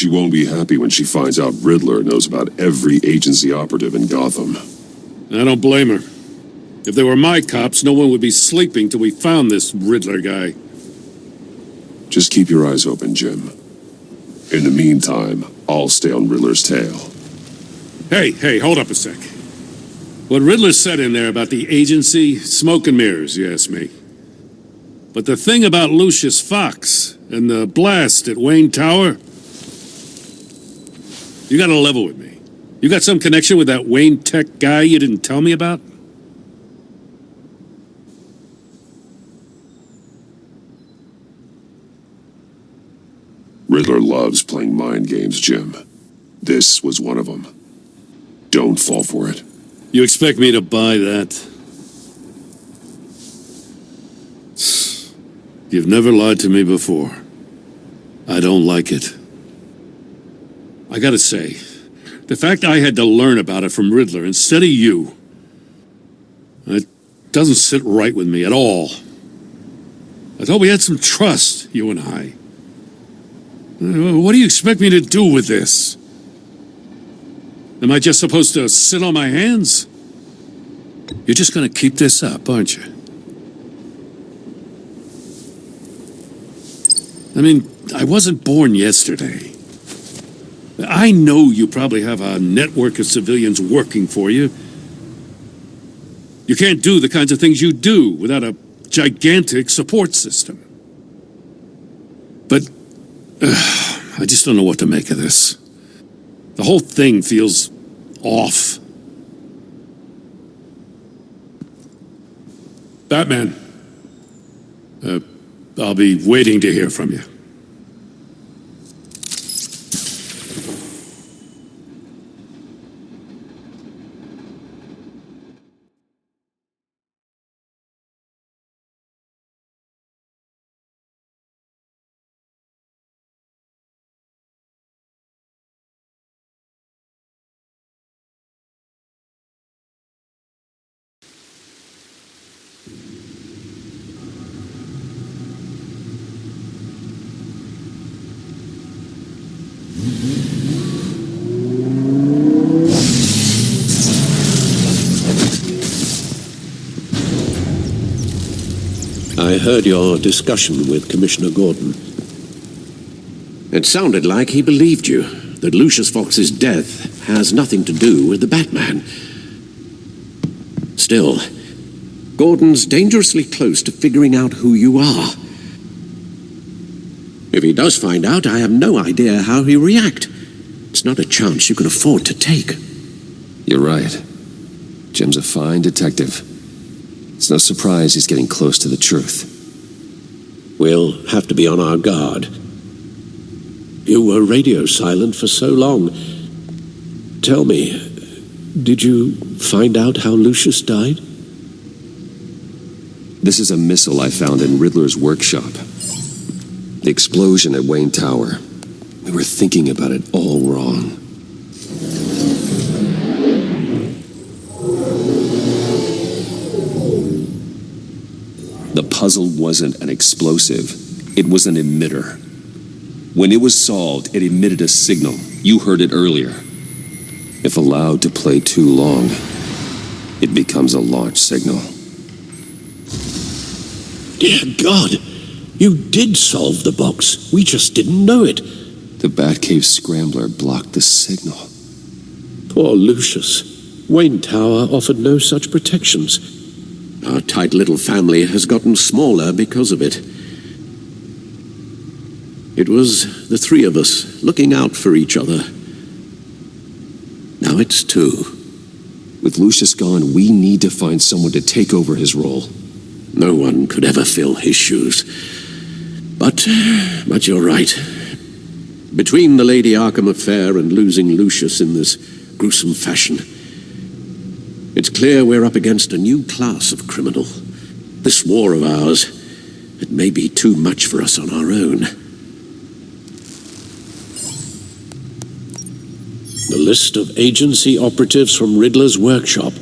she won't be happy when she finds out Riddler knows about every agency operative in Gotham. I don't blame her. If they were my cops, no one would be sleeping till we found this Riddler guy. Just keep your eyes open, Jim. In the meantime, I'll stay on Riddler's tail. Hey, hold up a sec. What Riddler said in there about the agency, smoke and mirrors, you ask me. But the thing about Lucius Fox and the blast at Wayne Tower, you gotta level with me. You got some connection with that Wayne Tech guy you didn't tell me about? Riddler loves playing mind games, Jim. This was one of them. Don't fall for it. You expect me to buy that? You've never lied to me before. I don't like it. I gotta say, the fact I had to learn about it from Riddler instead of you, it doesn't sit right with me at all. I thought we had some trust, you and I. What do you expect me to do with this? Am I just supposed to sit on my hands? You're just gonna keep this up, aren't you? I mean, I wasn't born yesterday. I know you probably have a network of civilians working for you. You can't do the kinds of things you do without a gigantic support system. But I just don't know what to make of this. The whole thing feels off. Batman, I'll be waiting to hear from you. I heard your discussion with Commissioner Gordon. It sounded like he believed you, that Lucius Fox's death has nothing to do with the Batman. Still, Gordon's dangerously close to figuring out who you are. If he does find out, I have no idea how he'll react. It's not a chance you can afford to take. You're right. Jim's a fine detective. It's no surprise he's getting close to the truth. We'll have to be on our guard. You were radio silent for so long. Tell me, did you find out how Lucius died? This is a missile I found in Riddler's workshop. The explosion at Wayne Tower. We were thinking about it all wrong. The puzzle wasn't an explosive. It was an emitter. When it was solved, it emitted a signal. You heard it earlier. If allowed to play too long, it becomes a launch signal. Dear God, you did solve the box. We just didn't know it. The Batcave scrambler blocked the signal. Poor Lucius. Wayne Tower offered no such protections. Our tight little family has gotten smaller because of it. It was the three of us looking out for each other. Now it's two. With Lucius gone, we need to find someone to take over his role. No one could ever fill his shoes. But you're right. Between the Lady Arkham affair and losing Lucius in this gruesome fashion, it's clear we're up against a new class of criminal. This war of ours, it may be too much for us on our own. The list of agency operatives from Riddler's workshop.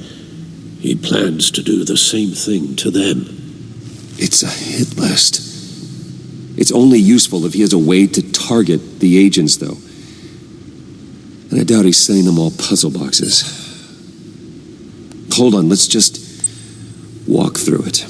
He plans to do the same thing to them. It's a hit list. It's only useful if he has a way to target the agents, though. And I doubt he's sending them all puzzle boxes. Hold on, let's just walk through it.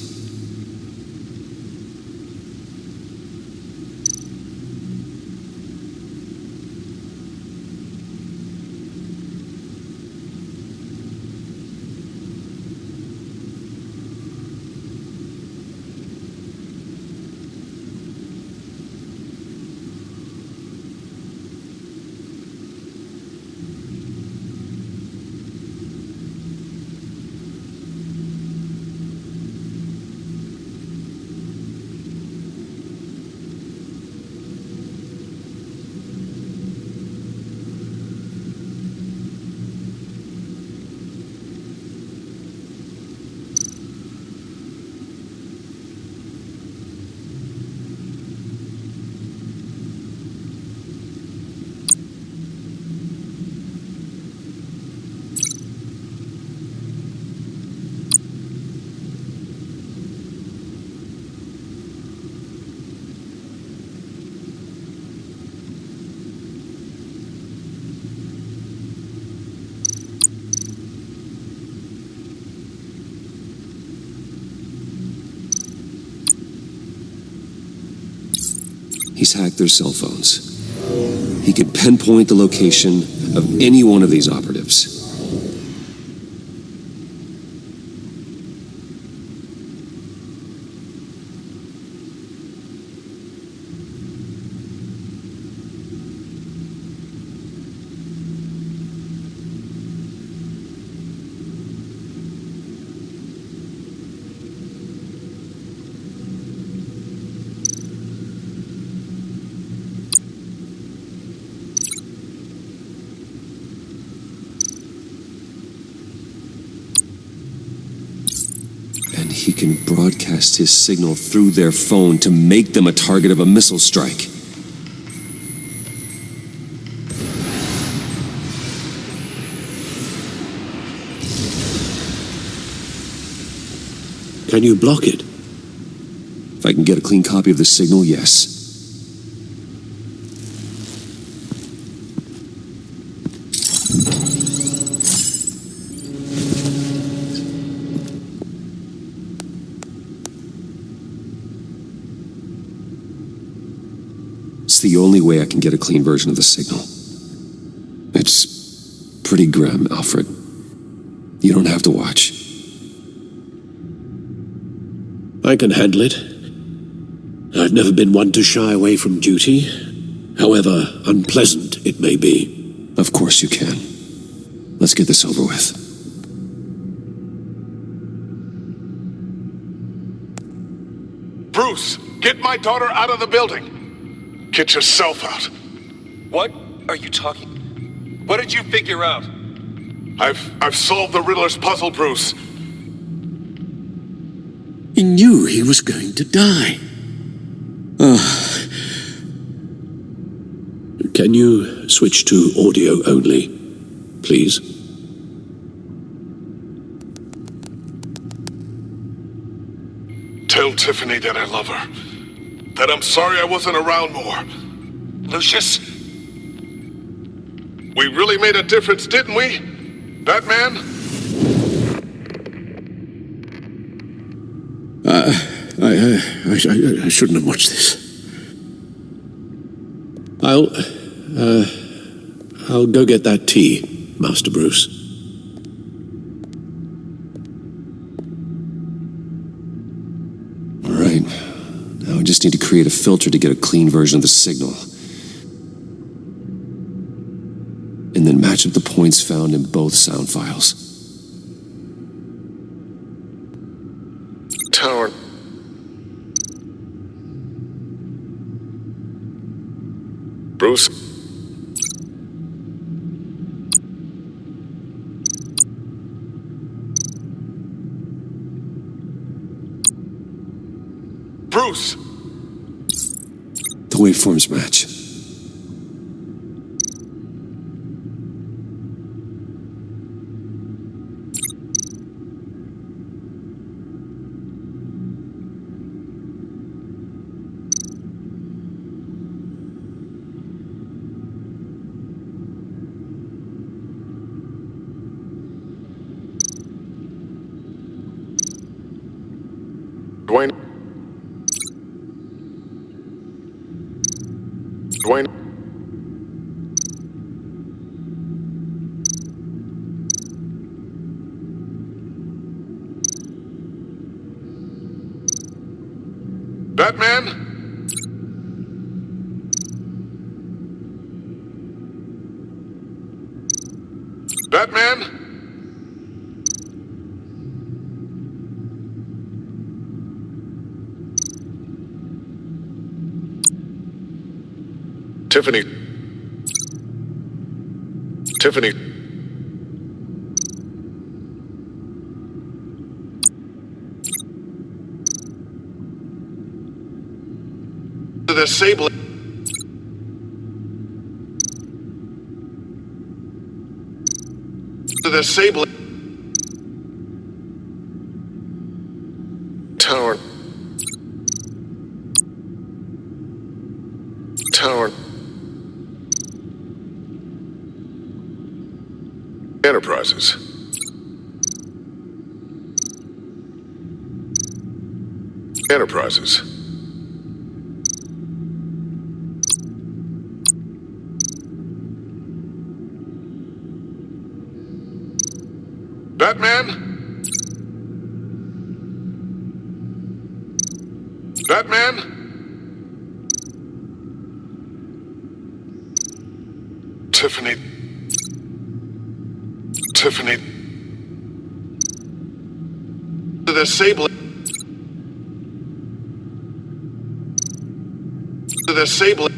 He's hacked their cell phones. He could pinpoint the location of any one of these operatives. He can broadcast his signal through their phone to make them a target of a missile strike. Can you block it? If I can get a clean copy of the signal, yes. It's the only way I can get a clean version of the signal. It's pretty grim, Alfred. You don't have to watch. I can handle it. I've never been one to shy away from duty, however unpleasant it may be. Of course you can. Let's get this over with. Bruce, get my daughter out of the building. Get yourself out. What are you talking? What did you figure out? I've solved the Riddler's puzzle, Bruce. He knew he was going to die. Can you switch to audio only, please? Tell Tiffany that I love her. That I'm sorry I wasn't around more. Lucius? We really made a difference, didn't we? Batman? I shouldn't have watched this. I'll go get that tea, Master Bruce. All right. Now I just need to create a filter to get a clean version of the signal. And then match up the points found in both sound files. Tower. Bruce? Bruce! The waveforms match. Dwayne. Batman? Batman? Tiffany. Tiffany. The Sable. The Sable. Tower. Tower. Enterprises. Enterprises. Batman? Batman? Tiffany. Tiffany. The Sable. The Sable.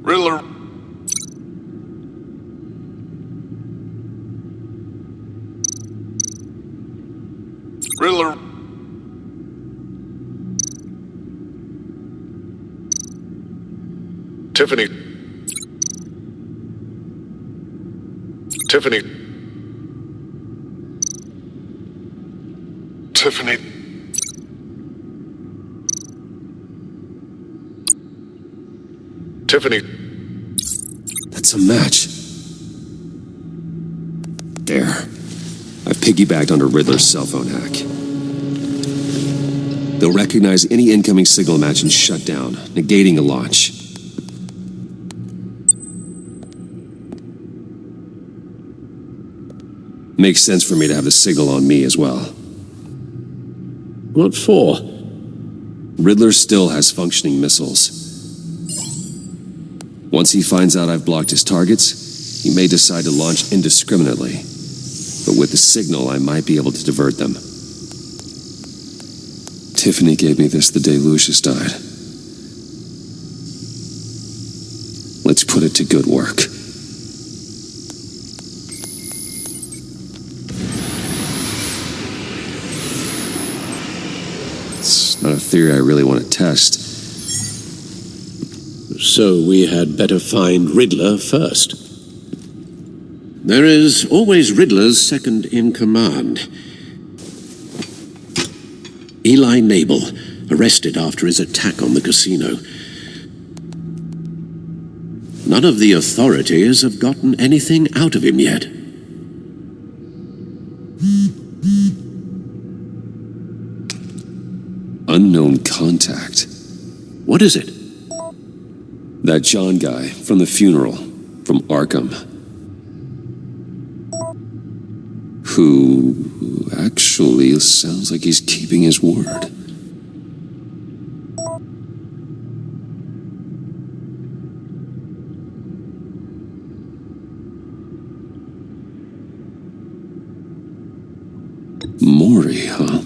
Riddler. Riddler. Tiffany. Tiffany. Tiffany. Tiffany. That's a match. There. I've piggybacked onto Riddler's cell phone hack. They'll recognize any incoming signal match and shut down, negating a launch. Makes sense for me to have the signal on me as well. What for? Riddler still has functioning missiles. Once he finds out I've blocked his targets, he may decide to launch indiscriminately. But with the signal, I might be able to divert them. Tiffany gave me this the day Lucius died. Let's put it to good work. It's not a theory I really want to test. So we had better find Riddler first. There is always Riddler's second in command. Eli Nabel, arrested after his attack on the casino. None of the authorities have gotten anything out of him yet. Unknown contact. What is it? That John guy from the funeral, from Arkham. Who actually sounds like he's keeping his word. Maury, huh?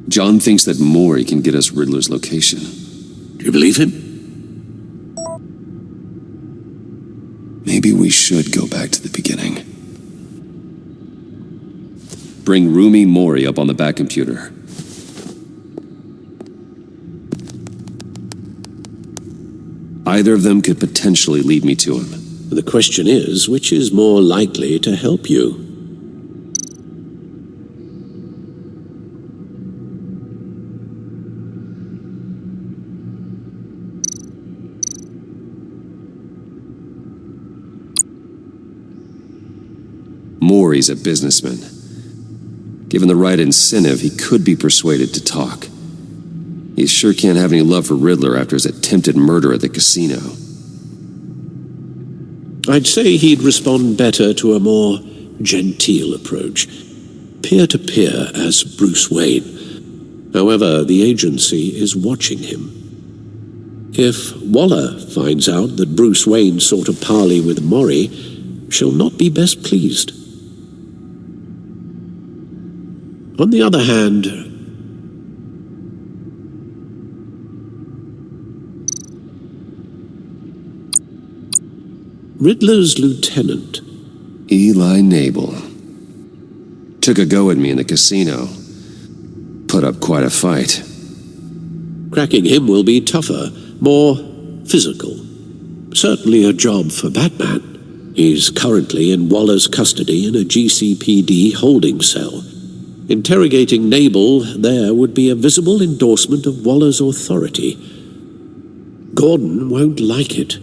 John thinks that Maury can get us Riddler's location. Do you believe him? Maybe we should go back to the beginning. Bring Rumi Mori up on the back computer. Either of them could potentially lead me to him. The question is, which is more likely to help you? more he's a businessman. Given the right incentive, he could be persuaded to talk. He sure can't have any love for Riddler after his attempted murder at the casino. I'd say he'd respond better to a more genteel approach. Peer-to-peer as Bruce Wayne. However, the agency is watching him. If Waller finds out that Bruce Wayne sought a parley with Mori, she'll not be best pleased. On the other hand, Riddler's lieutenant, Eli Nabel. Took a go at me in the casino. Put up quite a fight. cracking him will be tougher, more physical. Certainly a job for Batman. He's currently in Waller's custody in a GCPD holding cell. Interrogating Nabel there would be a visible endorsement of Waller's authority. Gordon won't like it.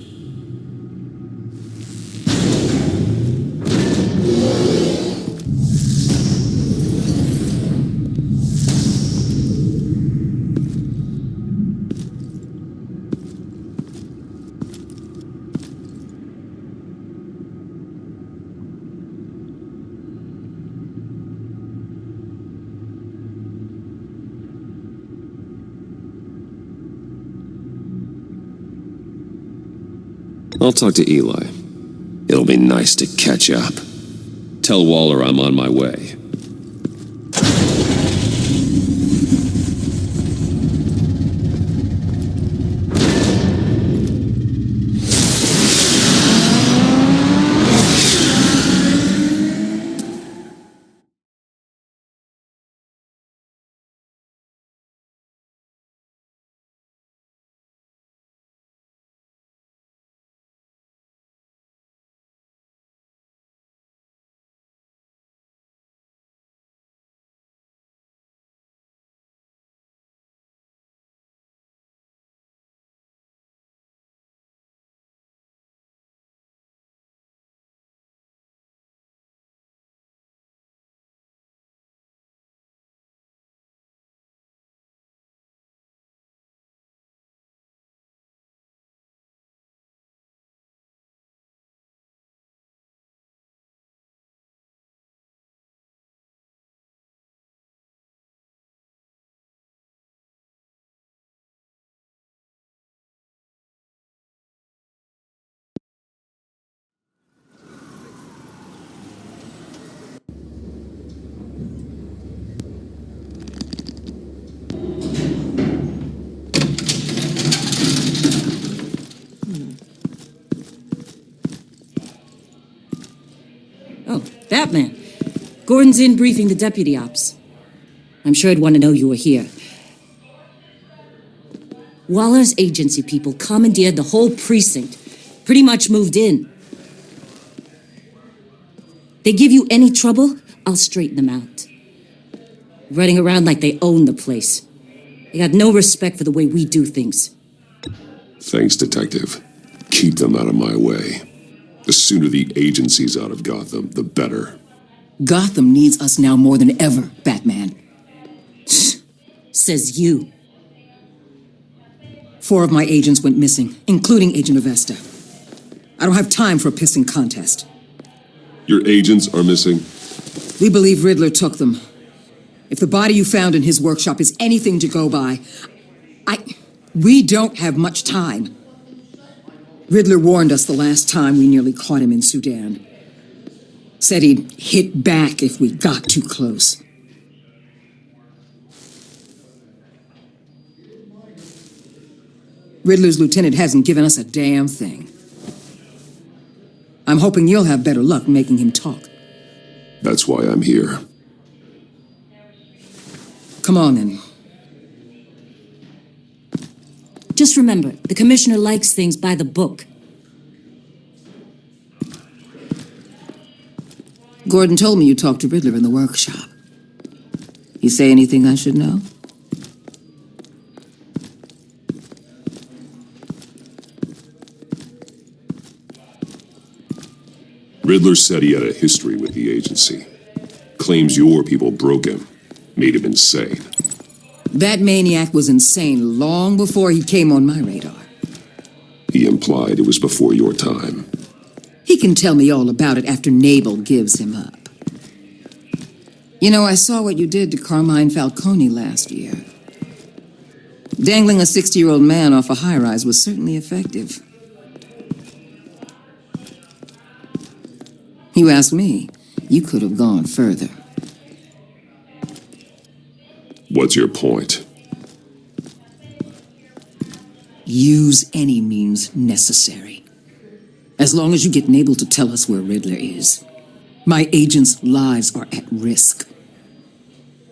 I'll talk to Eli. It'll be nice to catch up. Tell Waller I'm on my way. Oh, Batman. Gordon's in briefing the deputy ops. I'm sure I'd want to know you were here. Waller's agency people commandeered the whole precinct. Pretty much moved in. They give you any trouble, I'll straighten them out. Running around like they own the place. They got no respect for the way we do things. Thanks, Detective. Keep them out of my way. The sooner the agency's out of Gotham, the better. Gotham needs us now more than ever, Batman. Says you. 4 of my agents went missing, including Agent Avesta. I don't have time for a pissing contest. Your agents are missing? We believe Riddler took them. If the body you found in his workshop is anything to go by, we don't have much time. Riddler warned us the last time we nearly caught him in Sudan. Said he'd hit back if we got too close. Riddler's lieutenant hasn't given us a damn thing. I'm hoping you'll have better luck making him talk. That's why I'm here. Come on, then. Just remember, the commissioner likes things by the book. Gordon told me you talked to Riddler in the workshop. You say anything I should know? Riddler said he had a history with the agency. Claims your people broke him, made him insane. That maniac was insane long before he came on my radar. He implied it was before your time. He can tell me all about it after Nabel gives him up. You know, I saw what you did to Carmine Falcone last year. Dangling a 60-year-old man off a high-rise was certainly effective. You ask me, you could have gone further. What's your point? Use any means necessary. As long as you get Nabel to tell us where Riddler is. My agents' lives are at risk.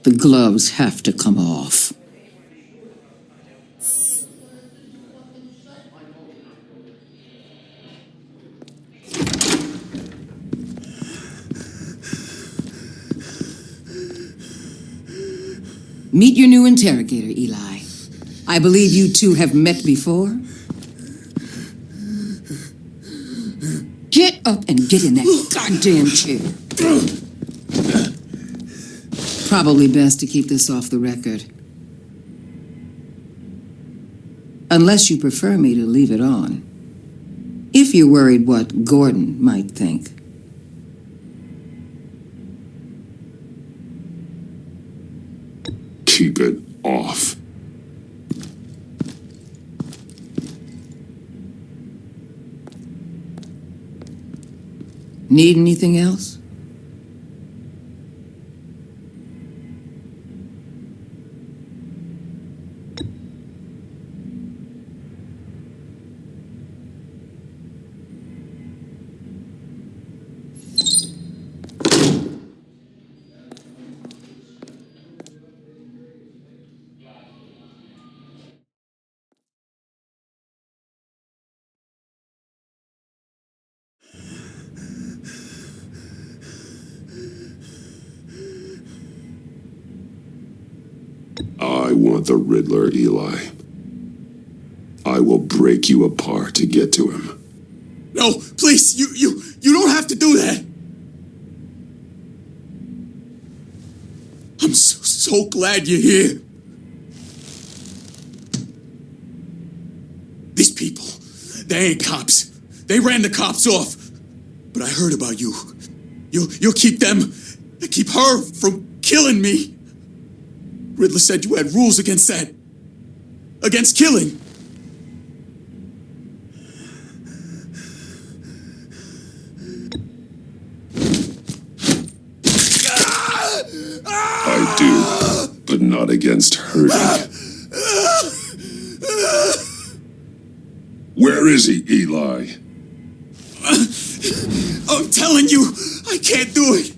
The gloves have to come off. Meet your new interrogator, Eli. I believe you two have met before. Get up and get in that goddamn chair. Probably best to keep this off the record. Unless you prefer me to leave it on. If you're worried what Gordon might think. Keep it off. Need anything else? I want the Riddler, Eli. I will break you apart to get to him. No, please, you don't have to do that. I'm so glad you're here. These people, they ain't cops. They ran the cops off. But I heard about you. You'll keep them, keep her from killing me. Riddler said you had rules against that. Against killing. I do, but not against hurting. Where is he, Eli? I'm telling you, I can't do it.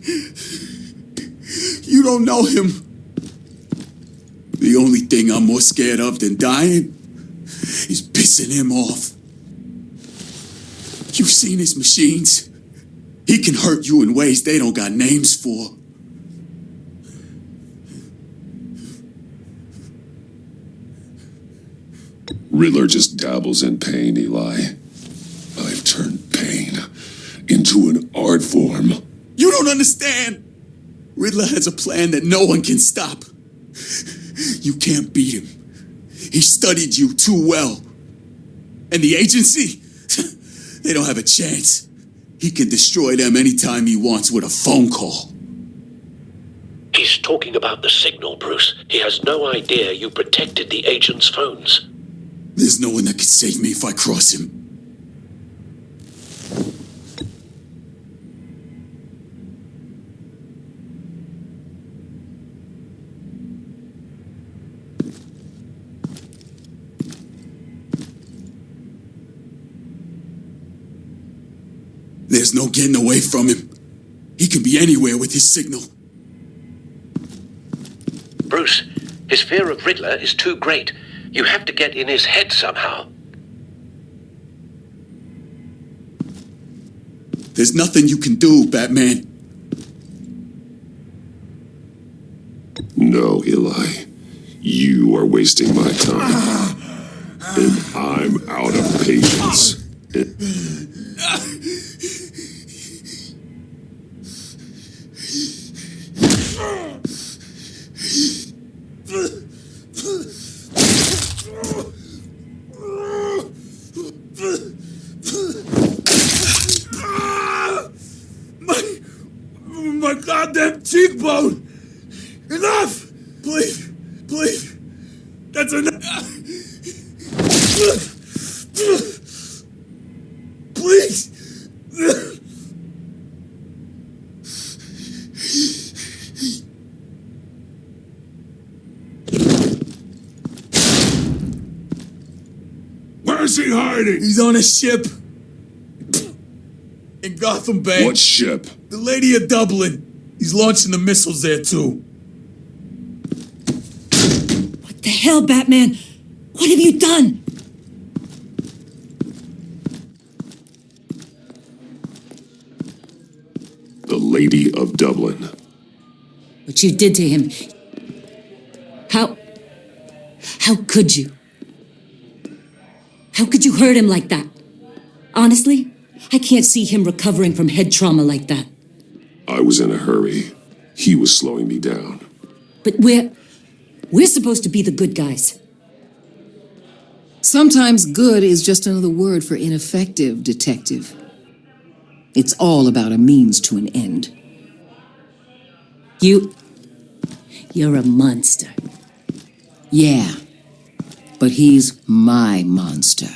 You don't know him. The only thing I'm more scared of than dying is pissing him off. You've seen his machines. He can hurt you in ways they don't got names for. Riddler just dabbles in pain, Eli. I've turned pain into an art form. You don't understand. Riddler has a plan that no one can stop. You can't beat him. He studied you too well. And the agency, they don't have a chance. He can destroy them anytime he wants with a phone call. He's talking about the signal, Bruce. He has no idea you protected the agent's phones. There's no one that can save me if I cross him. There's no getting away from him. He can be anywhere with his signal. Bruce, his fear of Riddler is too great. You have to get in his head somehow. There's nothing you can do, Batman. No, Eli. You are wasting my time. And I'm out of patience. my goddamn cheekbone! Enough! Please, please. That's enough. Please. Where's he hiding? He's on a ship. In Gotham Bay. What ship? The Lady of Dublin. He's launching the missiles there, too. What the hell, Batman? What have you done? The Lady of Dublin. What you did to him. How could you? How could you hurt him like that? Honestly, I can't see him recovering from head trauma like that. I was in a hurry. He was slowing me down. But we're supposed to be the good guys. Sometimes good is just another word for ineffective, Detective. It's all about a means to an end. You're a monster. Yeah, but he's my monster.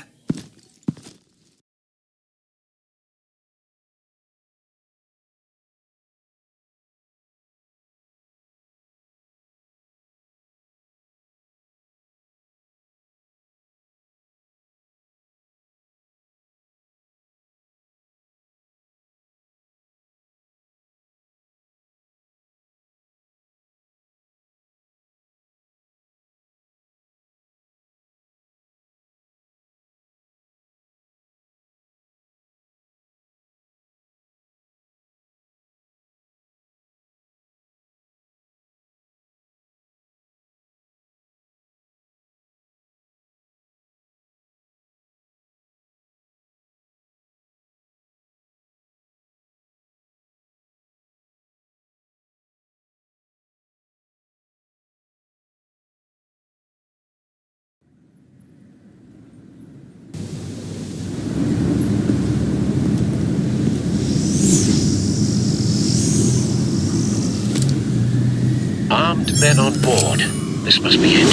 Armed men on board. This must be it.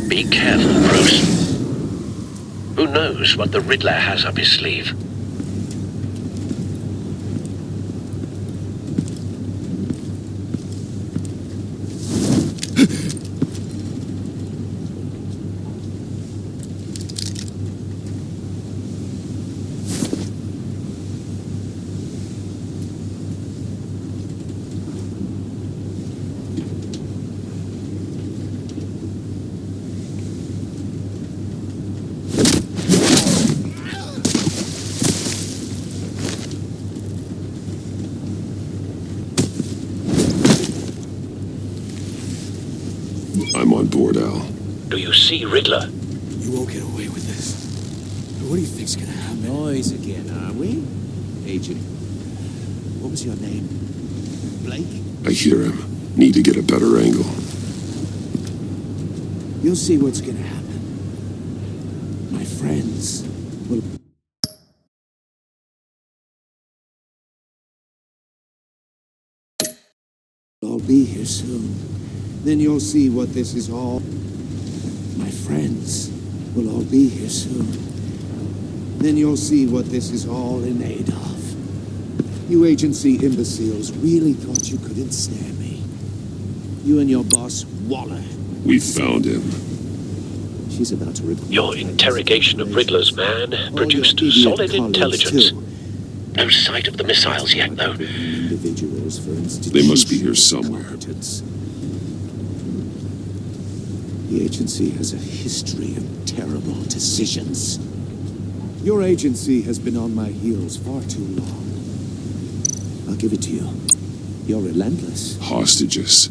Be careful, Bruce. Who knows what the Riddler has up his sleeve? I'm on board, Al. Do you see Riddler? You won't get away with this. What do you think's gonna happen? Noise again, are we? Agent, what was your name? Blake? I hear him. Need to get a better angle. You'll see what's gonna happen. My friends will... I'll be here soon. Then you'll see what this is all. My friends will all be here soon. Then you'll see what this is all in aid of. You agency imbeciles really thought you could ensnare me. You and your boss, Waller. We found him. She's about to report. Your interrogation of Riddler's man produced solid intelligence. No sight of the missiles yet, though. Individuals for They must be here somewhere. The agency has a history of terrible decisions. Your agency has been on my heels far too long. I'll give it to you. You're relentless. Hostages.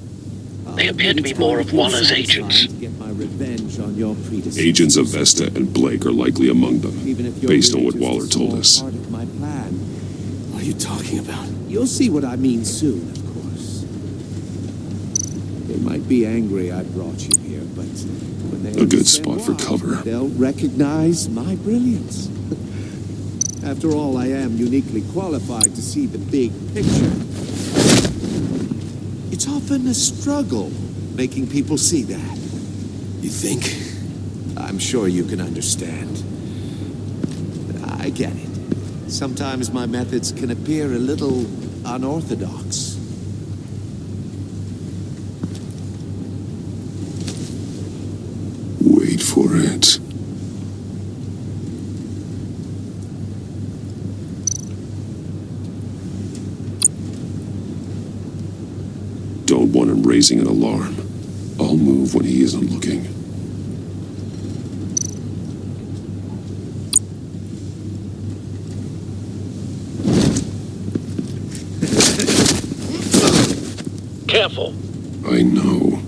They appear to be more of Waller's agents. Get my revenge on your predecessors. Agents of Vesta and Blake are likely among them, based on what Waller told us. Part of my plan. What are you talking about? You'll see what I mean soon, of course. They might be angry I brought you here, but when they A good understand spot for why, cover. they'll recognize my brilliance. After all, I am uniquely qualified to see the big picture. It's often a struggle making people see that. You think? I'm sure you can understand. I get it. Sometimes my methods can appear a little unorthodox. Wait for it. Don't want him raising an alarm. I'll move when he isn't looking. Careful. I know.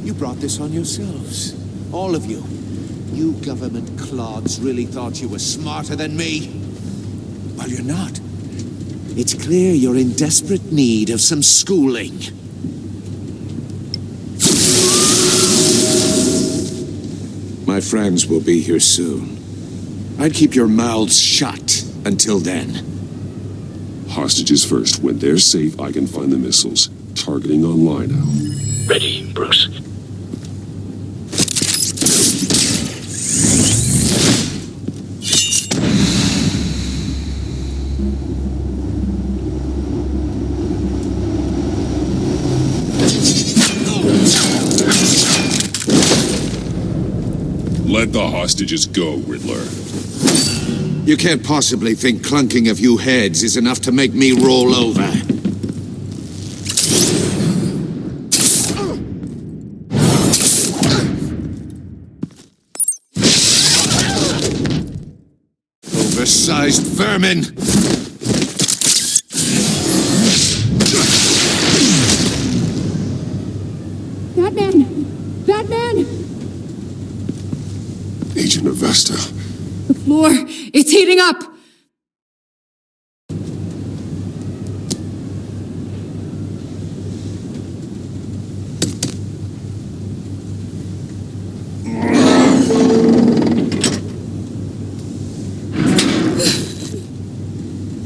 You brought this on yourselves. All of you. You government clods really thought you were smarter than me? Well, you're not. It's clear you're in desperate need of some schooling. My friends will be here soon. I'd keep your mouths shut until then. Hostages first. When they're safe, I can find the missiles. Targeting online now. Ready, Bruce. Let the hostages go, Riddler. You can't possibly think clunking a few heads is enough to make me roll over. Oversized vermin! Batman! Batman! Agent Avesta. The floor, it's heating up!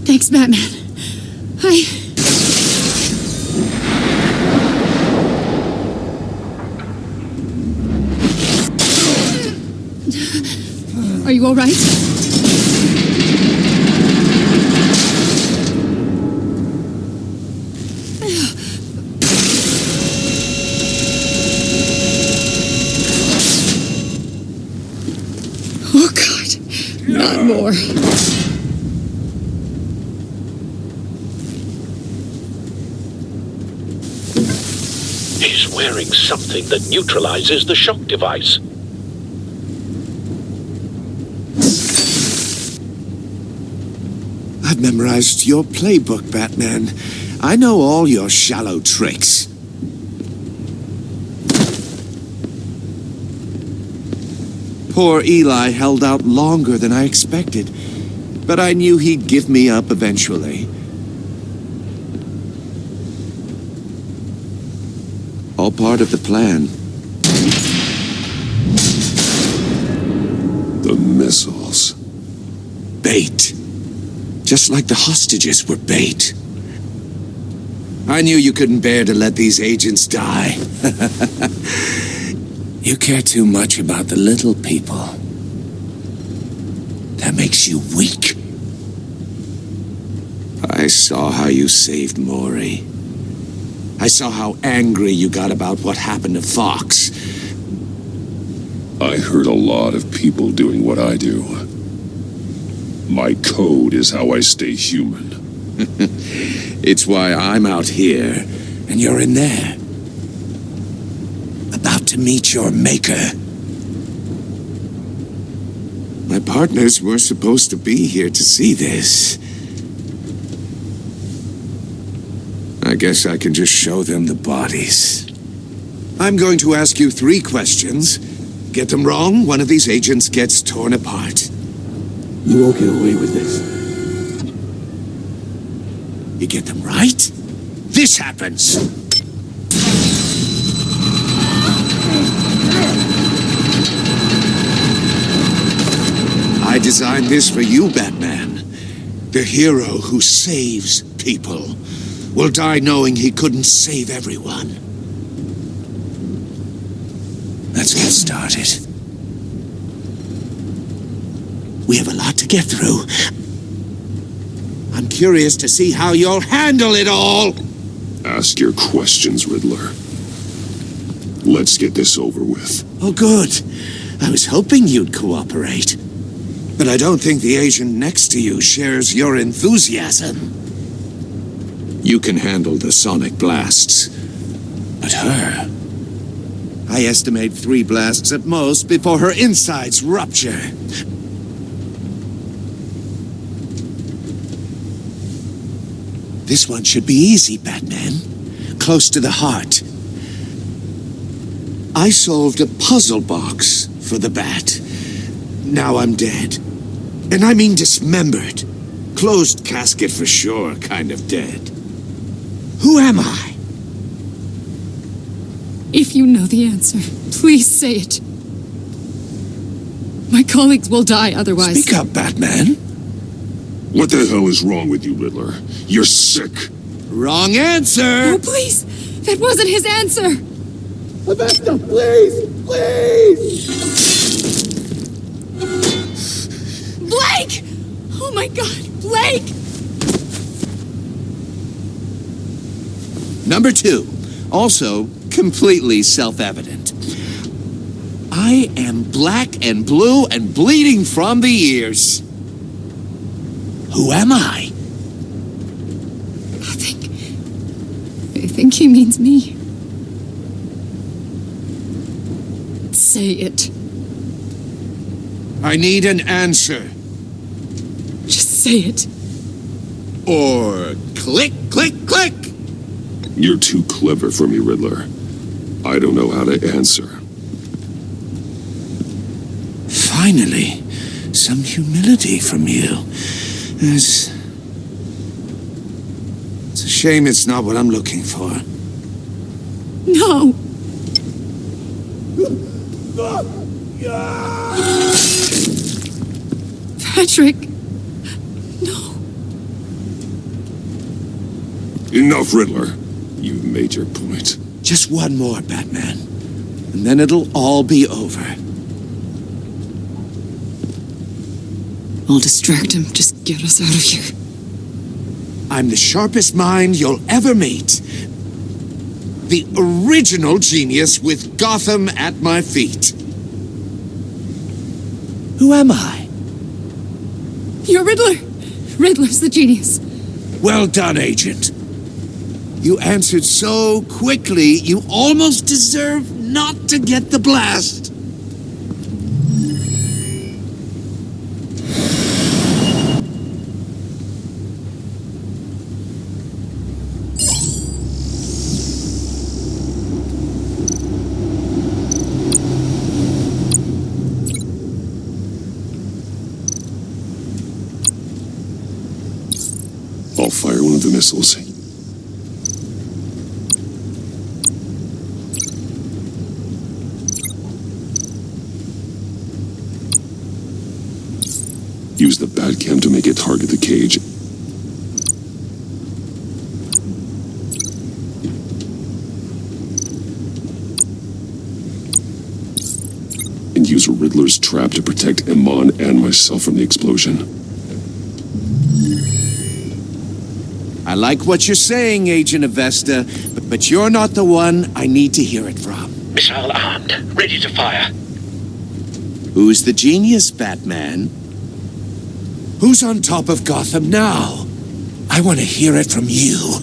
Thanks, Batman. Are you all right? Oh, God. Not more. He's wearing something that neutralizes the shock device. I've memorized your playbook, Batman. I know all your shallow tricks. Poor Eli held out longer than I expected, but I knew he'd give me up eventually. All part of the plan. The missiles. Bait. Just like the hostages were bait. I knew you couldn't bear to let these agents die. You care too much about the little people. That makes you weak. I saw how you saved Maury. I saw how angry you got about what happened to Fox. I hurt a lot of people doing what I do. My code is how I stay human. It's why I'm out here, and you're in there. About to meet your maker. My partners were supposed to be here to see this. I guess I can just show them the bodies. I'm going to ask you 3 questions. Get them wrong, one of these agents gets torn apart. You won't get away with this. You get them right, this happens. I designed this for you, Batman. The hero who saves people will die knowing he couldn't save everyone. Let's get started. We have a lot to get through. I'm curious to see how you'll handle it all. Ask your questions, Riddler. Let's get this over with. Oh, good. I was hoping you'd cooperate. But I don't think the agent next to you shares your enthusiasm. You can handle the sonic blasts. But her... I estimate 3 blasts at most before her insides rupture. This one should be easy, Batman. Close to the heart. I solved a puzzle box for the Bat. Now I'm dead. And I mean dismembered. Closed casket for sure, kind of dead. Who am I? If you know the answer, please say it. My colleagues will die otherwise. Speak up, Batman. What the hell is wrong with you, Riddler? You're sick. Wrong answer! Oh, please! That wasn't his answer! Avesta, please! Please! Blake! Oh my god, Blake! Number 2. Also, completely self-evident. I am black and blue and bleeding from the ears. Who am I? I think he means me. Say it. I need an answer. Just say it. Or click, click, click! You're too clever for me, Riddler. I don't know how to answer. Finally, some humility from you. It's a shame it's not what I'm looking for. No! Patrick! No. Enough, Riddler. You've made your point. Just one more, Batman. And then it'll all be over. I'll distract him. Just get us out of here. I'm the sharpest mind you'll ever meet. The original genius with Gotham at my feet. Who am I? You're Riddler. Riddler's the genius. Well done, Agent. You answered so quickly, you almost deserve not to get the blast. I'll fire one of the missiles. Use the Batcam to make it target the cage. And use Riddler's trap to protect Iman and myself from the explosion. I like what you're saying, Agent Avesta, but you're not the one I need to hear it from. Missile armed, ready to fire. Who's the genius, Batman? Who's on top of Gotham now? I want to hear it from you.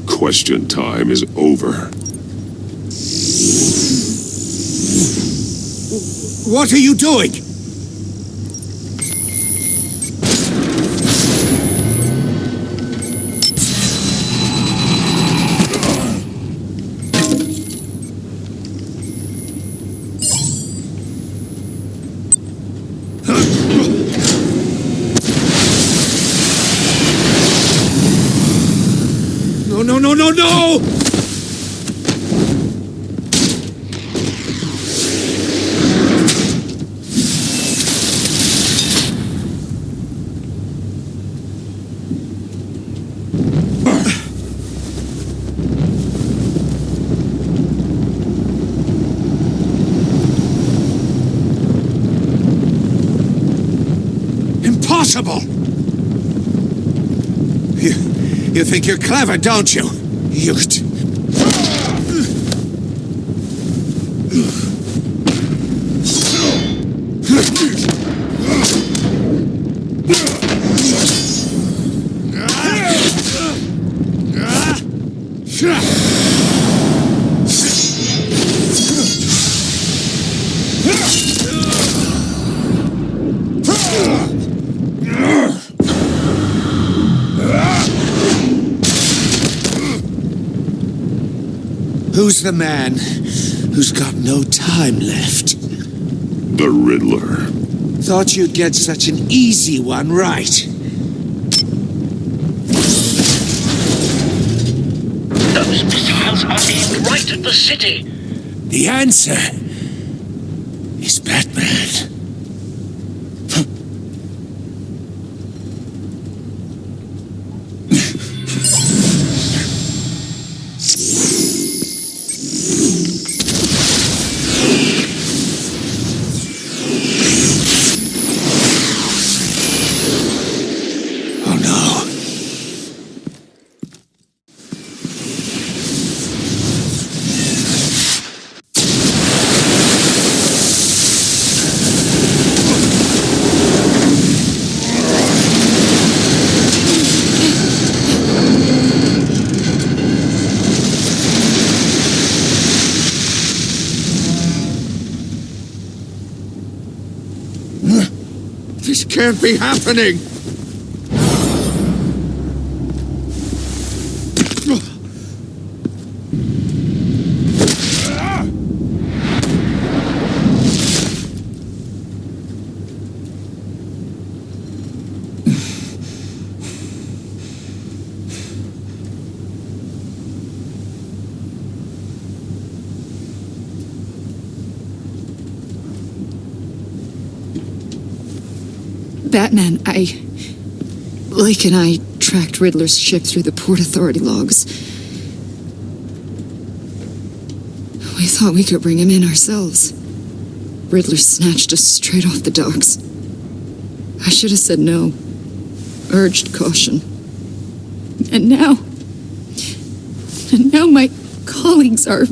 Question time is over. What are you doing? No, no, no, no, no! Impossible! You think you're clever, don't you? Who's the man who's got no time left? The Riddler. Thought you'd get such an easy one right. Those missiles are aimed right at the city. The answer is Batman. This can't be happening! Batman, Blake and I tracked Riddler's ship through the Port Authority logs. We thought we could bring him in ourselves. Riddler snatched us straight off the docks. I should have said no. Urged caution. And now my colleagues are...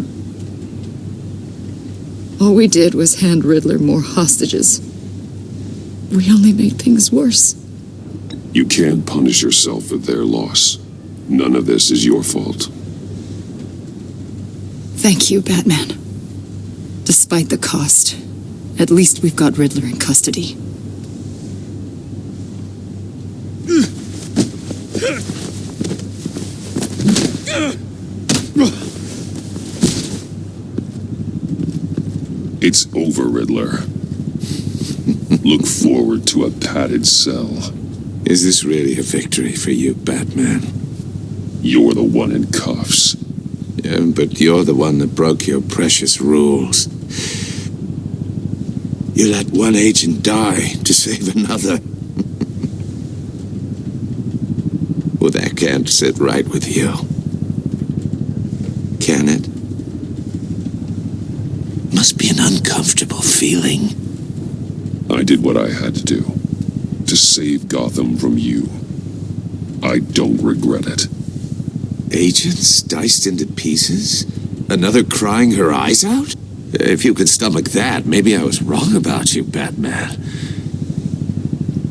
All we did was hand Riddler more hostages. We only made things worse. You can't punish yourself for their loss. None of this is your fault. Thank you, Batman. Despite the cost, at least we've got Riddler in custody. It's over, Riddler. Look forward to a padded cell. Is this really a victory for you, Batman? You're the one in cuffs. Yeah, but you're the one that broke your precious rules. You let one agent die to save another. Well, that can't sit right with you. Can it? Must be an uncomfortable feeling. I did what I had to do. To save Gotham from you. I don't regret it. Agents diced into pieces? Another crying her eyes out? If you could stomach that, maybe I was wrong about you, Batman.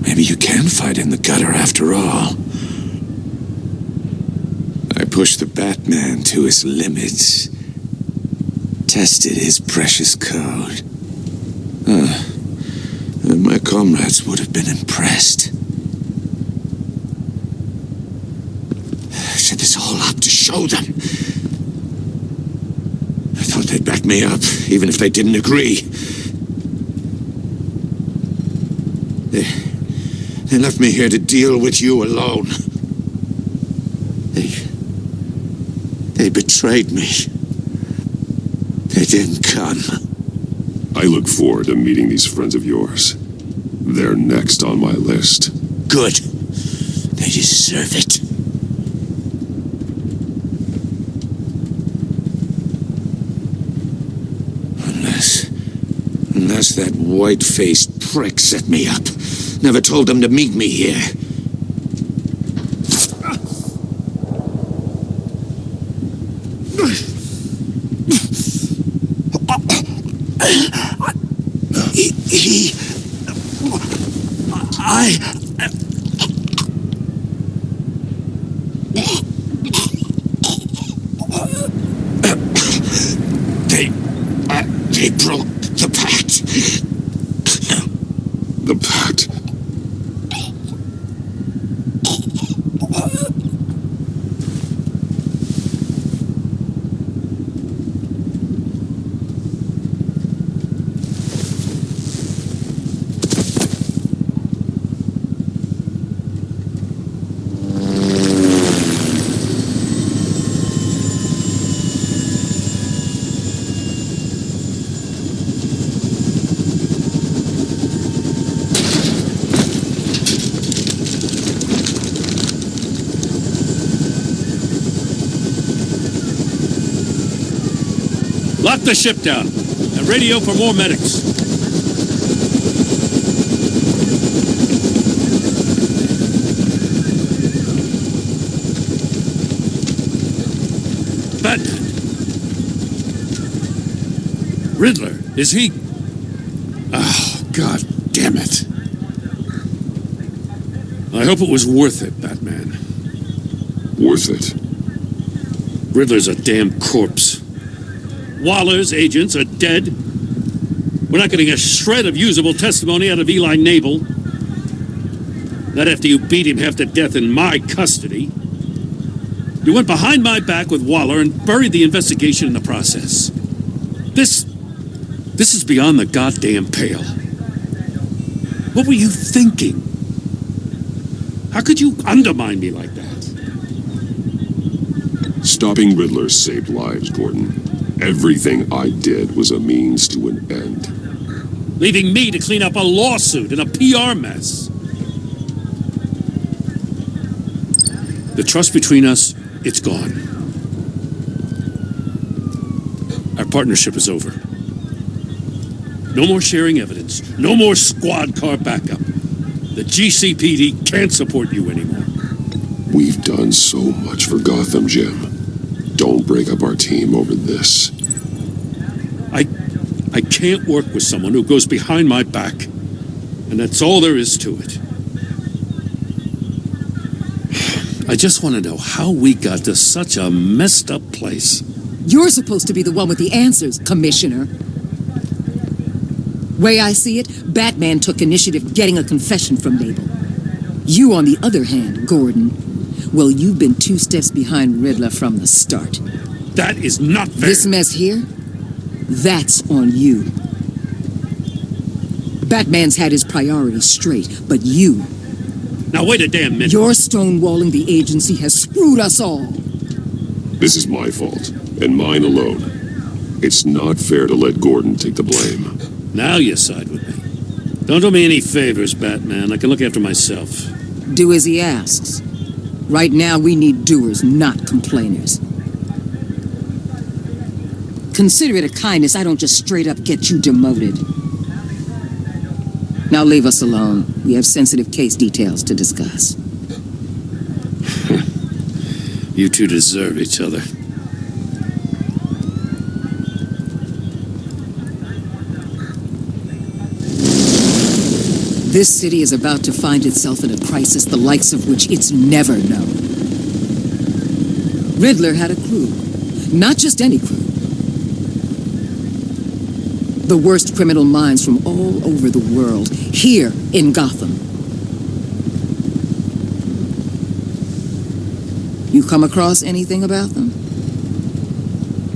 Maybe you can fight in the gutter after all. I pushed the Batman to his limits. Tested his precious code. And my comrades would have been impressed. I set this all up to show them. I thought they'd back me up, even if they didn't agree. They left me here to deal with you alone. They betrayed me. They didn't come. I look forward to meeting these friends of yours. They're next on my list. Good. They deserve it. Unless that white-faced prick set me up. Never told them to meet me here. They broke the pact. The pact? Lock the ship down and radio for more medics. Batman. Riddler, is he? Oh, God damn it. I hope it was worth it, Batman. Worth it? Riddler's a damn corpse. Waller's agents are dead. We're not getting a shred of usable testimony out of Eli Nabel. Not after you beat him half to death in my custody. You went behind my back with Waller and buried the investigation in the process. This is beyond the goddamn pale. What were you thinking? How could you undermine me like that? Stopping Riddler saved lives, Gordon. Everything I did was a means to an end. Leaving me to clean up a lawsuit and a PR mess. The trust between us, it's gone. Our partnership is over. No more sharing evidence. No more squad car backup. The GCPD can't support you anymore. We've done so much for Gotham, Jim. Don't break up our team over this. I can't work with someone who goes behind my back. And that's all there is to it. I just want to know how we got to such a messed up place. You're supposed to be the one with the answers, Commissioner. Way I see it, Batman took initiative getting a confession from Nabel. You, on the other hand, Gordon, well, you've been 2 steps behind Riddler from the start. That is not fair. This mess here, that's on you. Batman's had his priorities straight, but you... Now wait a damn minute. Your stonewalling the agency has screwed us all. This is my fault, and mine alone. It's not fair to let Gordon take the blame. Now you side with me. Don't do me any favors, Batman. I can look after myself. Do as he asks. Right now, we need doers, not complainers. Consider it a kindness I don't just straight up get you demoted. Now leave us alone. We have sensitive case details to discuss. You two deserve each other. This city is about to find itself in a crisis the likes of which it's never known. Riddler had a crew. Not just any crew. The worst criminal minds from all over the world, here in Gotham. You come across anything about them?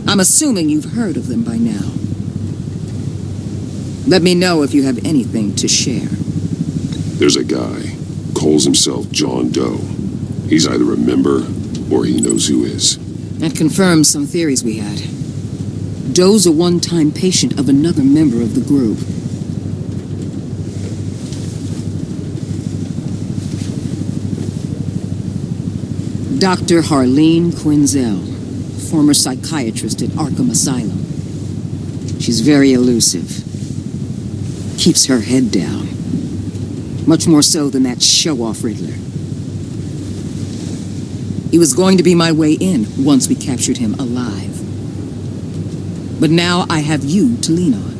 I'm assuming you've heard of them by now. Let me know if you have anything to share. There's a guy, calls himself John Doe. He's either a member or he knows who is. That confirms some theories we had. Doe's a one-time patient of another member of the group. Dr. Harleen Quinzel, former psychiatrist at Arkham Asylum. She's very elusive. Keeps her head down. Much more so than that show-off Riddler. He was going to be my way in once we captured him alive. But now I have you to lean on.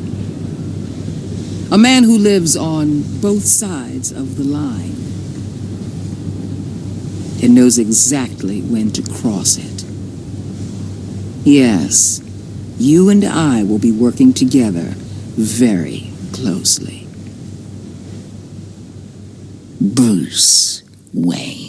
A man who lives on both sides of the line. And knows exactly when to cross it. Yes, you and I will be working together very closely. Bruce Wayne.